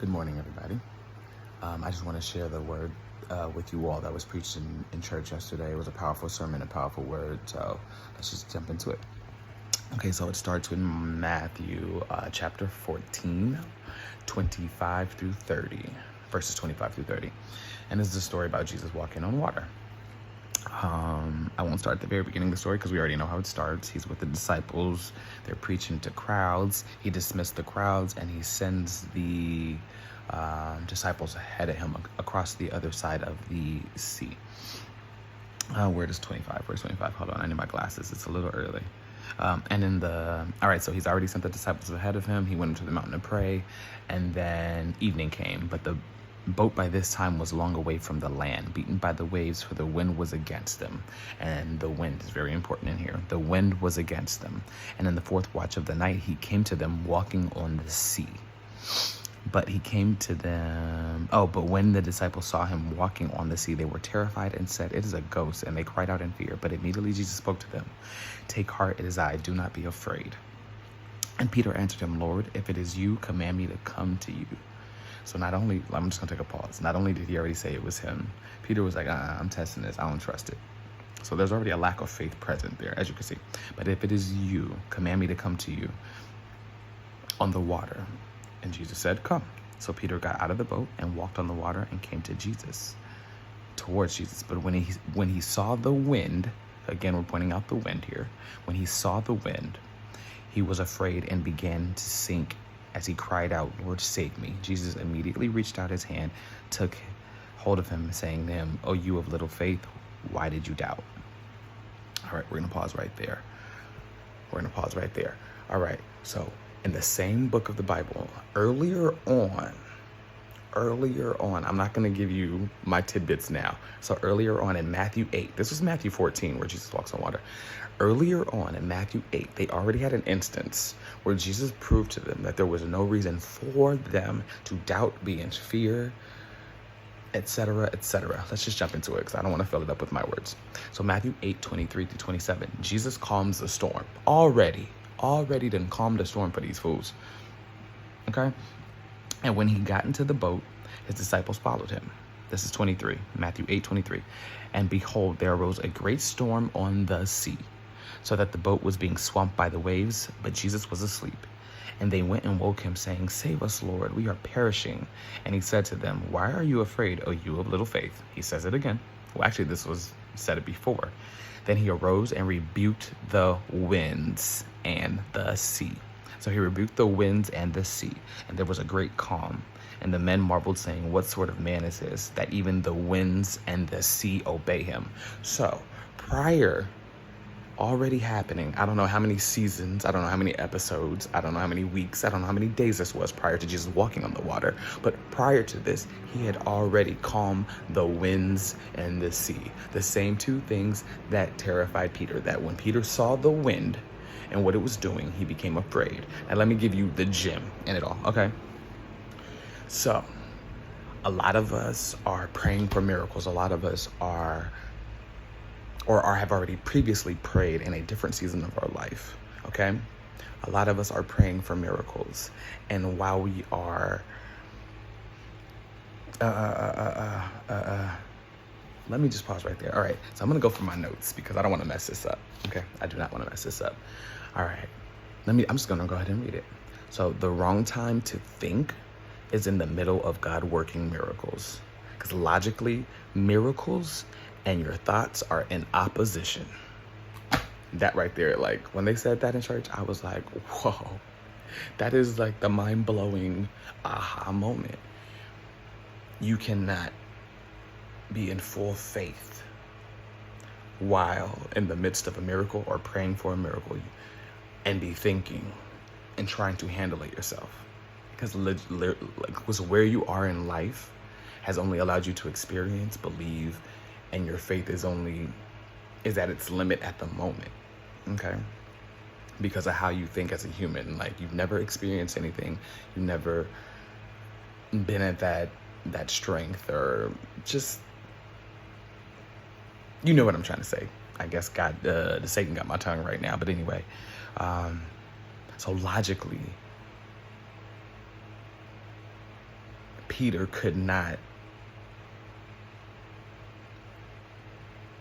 Good morning, everybody. I just want to share the word with you all that was preached in church yesterday. It was a powerful sermon, a powerful word. So let's just jump into it. Okay, so it starts with Matthew chapter 14, 25 through 30, verses 25 through 30. And this is a story about Jesus walking on water. I won't start at the very beginning of the story because we already know how it starts. He's with the disciples. They're preaching to crowds. He dismissed the crowds and he sends the disciples ahead of him across the other side of the sea. Where does 25? Where's 25? Hold on, I need my glasses. It's a little early. All right, so he's already sent the disciples ahead of him. He went into the mountain to pray, and then evening came, but the boat by this time was long away from the land, beaten by the waves, for the wind was against them. And the wind is very important in here. The wind was against them. And in the fourth watch of the night, he came to them walking on the sea. But when the disciples saw him walking on the sea, they were terrified and said, "It is a ghost," and they cried out in fear. But immediately Jesus spoke to them. "Take heart, it is I, do not be afraid." And Peter answered him, "Lord, if it is you, command me to come to you." So I'm just gonna take a pause. Not only did he already say it was him, Peter was like, I'm testing this, I don't trust it. So there's already a lack of faith present there, as you can see. But if it is you, command me to come to you on the water. And Jesus said, "Come." So Peter got out of the boat and walked on the water and came towards Jesus. But when he saw the wind, again, we're pointing out the wind here. When he saw the wind, he was afraid and began to sink as he cried out, "Lord, save me." Jesus immediately reached out his hand, took hold of him, saying to him, "Oh, you of little faith, why did you doubt?" All right, we're going to pause right there. All right, so in the same book of the Bible, earlier on, I'm not going to give you my tidbits now. So earlier on in Matthew 8, this was Matthew 14 where Jesus walks on water. Earlier on in Matthew 8, they already had an instance where Jesus proved to them that there was no reason for them to doubt, be in fear, etc., etc. Let's just jump into it because I don't want to fill it up with my words. So Matthew 8, 23 through 27, Jesus calms the storm. Already done calmed the storm for these fools. Okay? And when he got into the boat, his disciples followed him. This is 23, Matthew 8, 23. And behold, there arose a great storm on the sea, so that the boat was being swamped by the waves, but Jesus was asleep. And they went and woke him, saying, "Save us, Lord, we are perishing." And he said to them, "Why are you afraid, O you of little faith?" He says it again. Well, actually, this was said it before. Then he arose and rebuked the winds and the sea. So he rebuked the winds and the sea, and there was a great calm. And the men marveled, saying, "What sort of man is this, that even the winds and the sea obey him?" So prior, already happening, I don't know how many seasons, I don't know how many episodes, I don't know how many weeks, I don't know how many days this was prior to Jesus walking on the water. But prior to this, he had already calmed the winds and the sea. The same two things that terrified Peter, that when Peter saw the wind and what it was doing, he became afraid. And let me give you the gem in it all, okay? So, a lot of us are praying for miracles. A lot of us are have already previously prayed in a different season of our life, okay? A lot of us are praying for miracles. And while we are, let me just pause right there. All right, so I'm going to go for my notes because I don't want to mess this up, okay? I do not want to mess this up. All right, I'm just going to go ahead and read it. So the wrong time to think is in the middle of God working miracles. Because logically, miracles and your thoughts are in opposition. That right there, like when they said that in church, I was like, whoa, that is like the mind-blowing aha moment. You cannot be in full faith while in the midst of a miracle or praying for a miracle and be thinking and trying to handle it yourself. Because where you are in life has only allowed you to experience, believe, and your faith is at its limit at the moment, okay? Because of how you think as a human. Like, you've never experienced anything. You've never been at that strength, or just, you know what I'm trying to say. I guess the Satan got my tongue right now, but anyway. So logically, Peter could not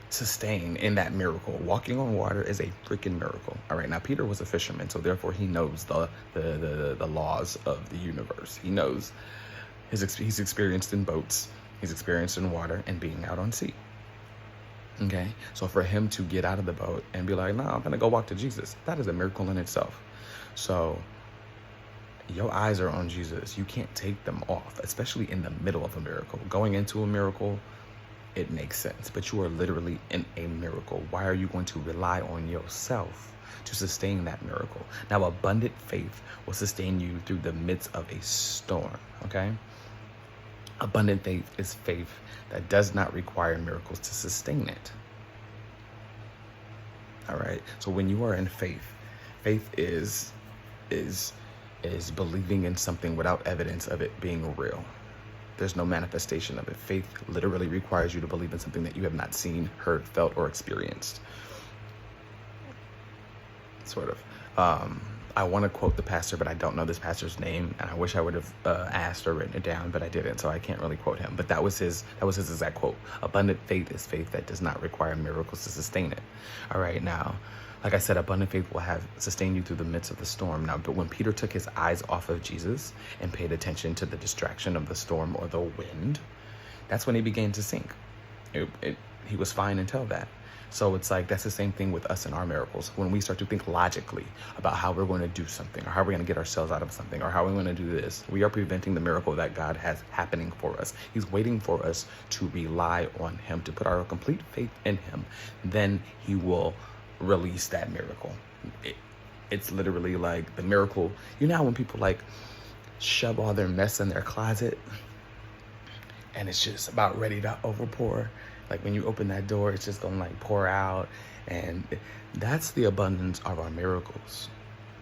sustain in that miracle. Walking on water is a freaking miracle. All right, now Peter was a fisherman, so therefore he knows the laws of the universe. He knows he's experienced in boats, he's experienced in water, and being out on sea. Okay, so for him to get out of the boat and be like, no, I'm gonna go walk to Jesus, that is a miracle in itself. So your eyes are on Jesus. You can't take them off, especially in the middle of a miracle. Going into a miracle, it makes sense, but you are literally in a miracle. Why are you going to rely on yourself to sustain that miracle? Now, abundant faith will sustain you through the midst of a storm, okay? Abundant faith is faith that does not require miracles to sustain it. All right? So when you are in faith, faith is believing in something without evidence of it being real. There's no manifestation of it. Faith literally requires you to believe in something that you have not seen, heard, felt, or experienced. Sort of. I want to quote the pastor, but I don't know this pastor's name, and I wish I would have asked or written it down, but I didn't, so I can't really quote him. But that was his exact quote. Abundant faith is faith that does not require miracles to sustain it. All right, now, like I said, abundant faith will have sustained you through the midst of the storm. Now, but when Peter took his eyes off of Jesus and paid attention to the distraction of the storm or the wind, that's when he began to sink. He was fine until that. So it's like, that's the same thing with us and our miracles. When we start to think logically about how we're going to do something, or how we're going to get ourselves out of something, or how we're going to do this, we are preventing the miracle that God has happening for us. He's waiting for us to rely on him, to put our complete faith in him. Then he will release that miracle. It's literally like the miracle. You know how when people like shove all their mess in their closet and it's just about ready to overpour? Like when you open that door, it's just gonna like pour out. And that's the abundance of our miracles.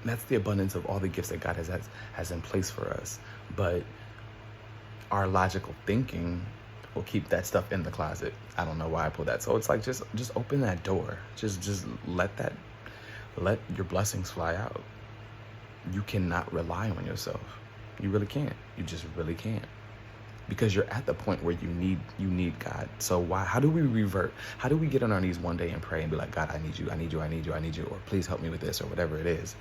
That's the abundance of all the gifts that God has in place for us. But our logical thinking will keep that stuff in the closet. I don't know why I put that. So it's like, just open that door. Just let your blessings fly out. You cannot rely on yourself. You really can't. You just really can't. Because you're at the point where you need God. So how do we revert? How do we get on our knees one day and pray and be like, God, I need you, I need you, I need you, I need you, or please help me with this, or whatever it is.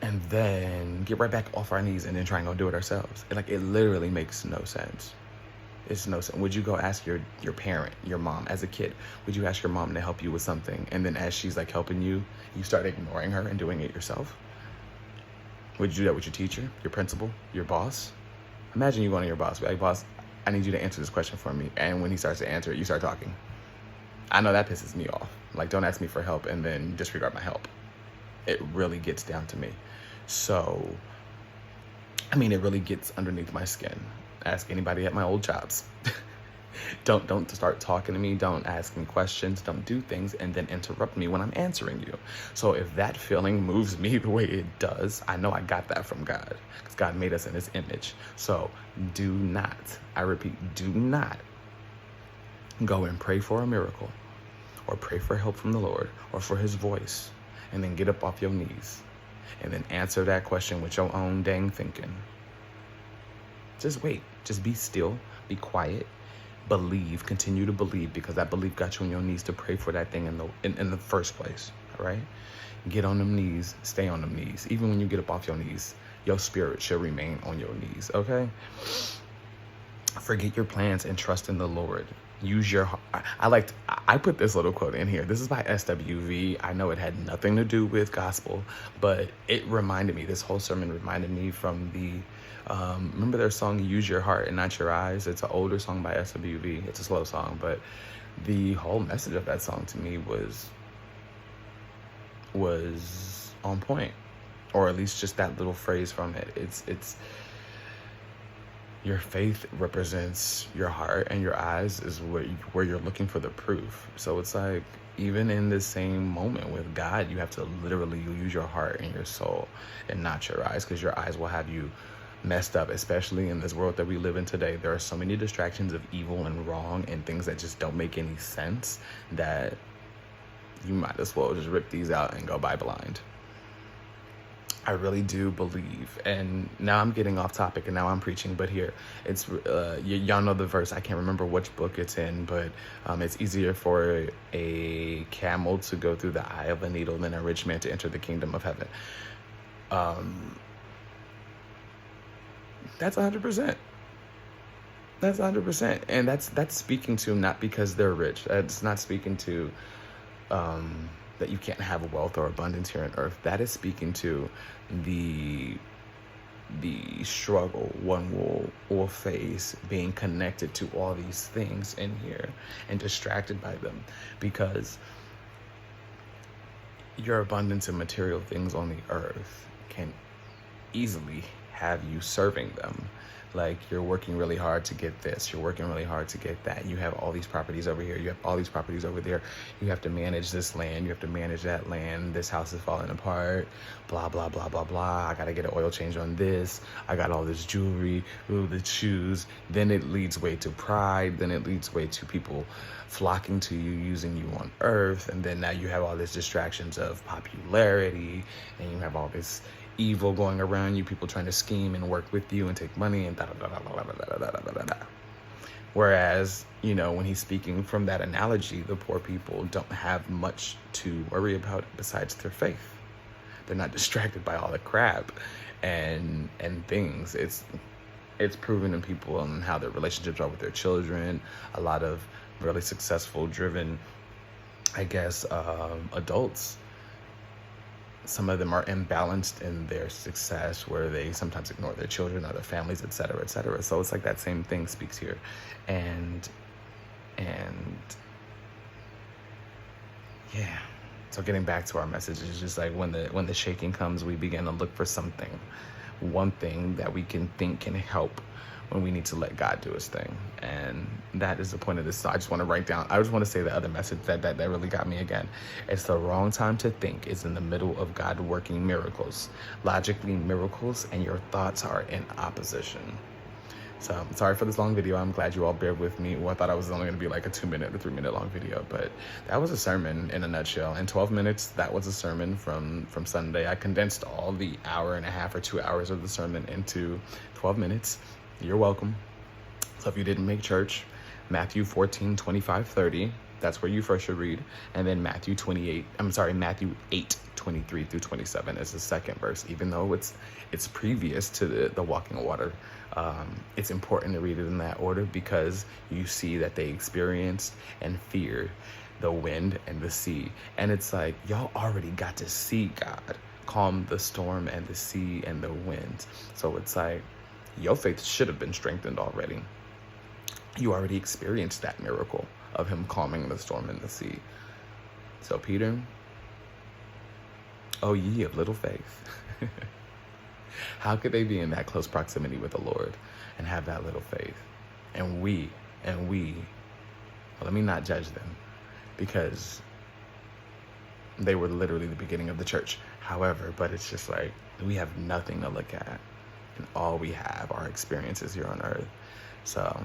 And then get right back off our knees and then try and go do it ourselves. It literally makes no sense. It's no sense. Would you go ask your parent, your mom, as a kid, would you ask your mom to help you with something? And then as she's like helping you, you start ignoring her and doing it yourself? Would you do that with your teacher, your principal, your boss? Imagine you going to your boss, be like, boss, I need you to answer this question for me. And when he starts to answer it, you start talking. I know that pisses me off. Like, don't ask me for help and then disregard my help. It really gets down to me. So, it really gets underneath my skin. Ask anybody at my old jobs. Don't start talking to me. Don't ask me questions. Don't do things and then interrupt me when I'm answering you. So if that feeling moves me the way it does, I know I got that from God, because God made us in his image. So do not, I repeat, do not go and pray for a miracle or pray for help from the Lord or for his voice and then get up off your knees and then answer that question with your own dang thinking. Just wait. Just be still. Be quiet. Believe. Continue to believe, because that belief got you on your knees to pray for that thing in the first place. All right? Get on them knees. Stay on them knees. Even when you get up off your knees, your spirit should remain on your knees. Okay? Forget your plans and trust in the Lord. Use your heart. I put this little quote in here. This is by SWV. I know it had nothing to do with gospel, but it reminded me, this whole sermon reminded me from the, remember their song, Use Your Heart and Not Your Eyes? It's an older song by SWV. It's a slow song, but the whole message of that song to me was on point, or at least just that little phrase from it. It's your faith represents your heart, and your eyes is where you're looking for the proof. So it's like, even in this same moment with God, you have to literally use your heart and your soul and not your eyes, because your eyes will have you messed up, especially in this world that we live in today. There are so many distractions of evil and wrong and things that just don't make any sense that you might as well just rip these out and go by blind. I really do believe, and now I'm getting off topic and now I'm preaching, but here, it's, y'all know the verse, I can't remember which book it's in, but it's easier for a camel to go through the eye of a needle than a rich man to enter the kingdom of heaven. That's 100%. That's 100%. And that's speaking to, not because they're rich. That's not speaking to that you can't have wealth or abundance here on earth. That is speaking to the struggle one will face being connected to all these things in here and distracted by them, because your abundance in material things on the earth can easily have you serving them. Like, you're working really hard to get this, you're working really hard to get that. You have all these properties over here, you have all these properties over there. You have to manage this land, you have to manage that land. This house is falling apart, blah, blah, blah, blah, blah. I gotta get an oil change on this. I got all this jewelry, ooh, the shoes. Then it leads way to pride. Then it leads way to people flocking to you, using you on earth. And then now you have all these distractions of popularity, and you have all this evil going around you, people trying to scheme and work with you and take money and da da da da da da da da da da. Whereas, when he's speaking from that analogy, the poor people don't have much to worry about besides their faith. They're not distracted by all the crap and things. It's proven in people and how their relationships are with their children. A lot of really successful, driven, I guess, adults, some of them are imbalanced in their success, where they sometimes ignore their children or their families, et cetera, et cetera. So it's like that same thing speaks here. And yeah. So getting back to our message, is just like when the shaking comes, we begin to look for something, one thing that we can think can help, when we need to let God do his thing. And that is the point of this. So I just want to say the other message that really got me again. It's the wrong time to think is in the middle of God working miracles. Logically, miracles and your thoughts are in opposition. So sorry for this long video. I'm glad you all bear with me. Well, I thought I was only going to be like a 2-minute or 3-minute long video, but that was a sermon in a nutshell. In 12 minutes, that was a sermon from Sunday. I condensed all the hour and a half or 2 hours of the sermon into 12 minutes. You're welcome. So if you didn't make church, Matthew 14, 25, 30, that's where you first should read. And then Matthew 8, 23 through 27 is the second verse. Even though it's previous to the walking water, it's important to read it in that order, because you see that they experienced and feared the wind and the sea. And it's like, y'all already got to see God calm the storm and the sea and the winds. So it's like, your faith should have been strengthened already. You already experienced that miracle of him calming the storm in the sea. So Peter, oh ye of little faith. How could they be in that close proximity with the Lord and have that little faith? And we, well, let me not judge them, because they were literally the beginning of the church. However, but it's just like, we have nothing to look at. And all we have are experiences here on earth. So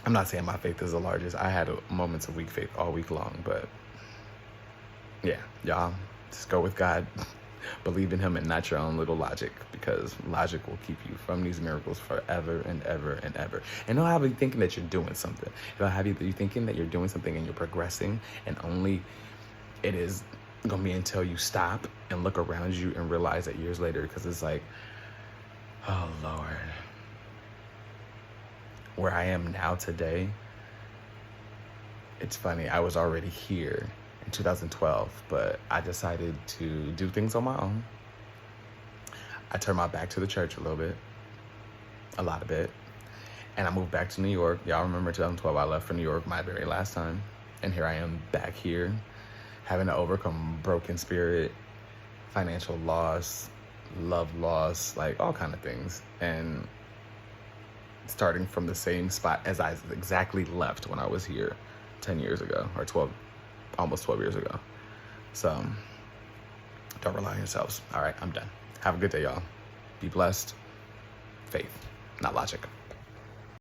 I'm not saying my faith is the largest. I had moments of weak faith all week long, but yeah, y'all just go with God. Believe in him and not your own little logic, because logic will keep you from these miracles forever and ever and ever. And don't have you thinking that you're doing something. Don't have you thinking that you're doing something and you're progressing, and only it is going to be until you stop and look around you and realize that years later, because it's like, oh, Lord. Where I am now today, it's funny, I was already here in 2012, but I decided to do things on my own. I turned my back to the church a lot of it, and I moved back to New York. Y'all remember 2012, I left for New York my very last time, and here I am back here, having to overcome broken spirit, financial loss, love loss, like all kind of things, and starting from the same spot as I exactly left when I was here 10 years ago, or 12, almost 12 years ago. So don't rely on yourselves. All right, I'm done. Have a good day, y'all. Be blessed. Faith, not logic.